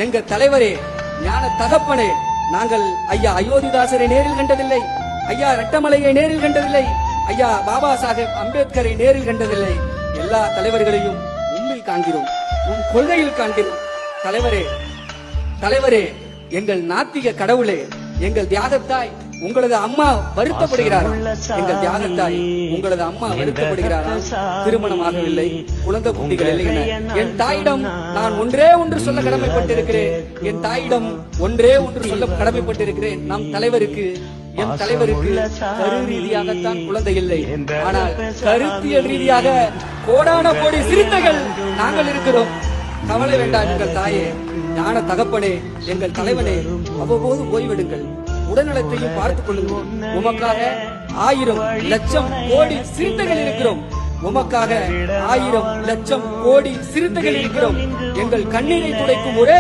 எங்கள் தலைவரே, ஞான தகப்பனே, நாங்கள் ஐயா அயோத்திதாசரை நேரில் கண்டதில்லை, ஐயா ரெட்டமலையை நேரில் கண்டதில்லை, ஐயா பாபா சாஹேப் அம்பேத்கரை நேரில் கண்டதில்லை. எல்லா தலைவர்களையும் உண்மையில் காண்கிறோம், உன் கொள்கையில் காண்கிறோம். தலைவரே, தலைவரே, எங்கள் நாத்திக கடவுளே, எங்கள் தியாகத்தாய் உங்களது அம்மா வருத்தப்படுகிறாரா? எங்கள் தியாகத்தாய் உங்களது அம்மா வருத்தப்படுகிறாரா? திருமணமாகவில்லை, குழந்தை குட்டிகள் இல்லை என என் தாயிடம் நான் ஒன்றே ஒன்று சொல்ல கடமைப்பட்டிருக்கிறேன். என் தாயிடம் ஒன்றே ஒன்று சொல்ல கடமைப்பட்டிருக்கிறேன். என் தலைவருக்கு கரு ரீதியாகத்தான் குழந்தை இல்லை, ஆனால் கருத்தியல் ரீதியாக கோடான கோடி சிறுத்தைகள் நாங்கள் இருக்கிறோம். கவலை வேண்டாம் எங்கள் தாயே, ஞான தகப்பனே, எங்கள் தலைவனே, அவ்வப்போது ஓய்வெடுங்கள், உடல்நலத்தையும் பார்த்துக் கொள்ளுங்கள். உமக்காக 1000 லட்சம் கோடி சிறுத்தைகள் இருக்கிறோம். உமக்காக 1000 லட்சம் கோடி சிறுத்தைகள் இருக்கிறோம். எங்கள் கண்ணீரை துடைக்கும் ஒரே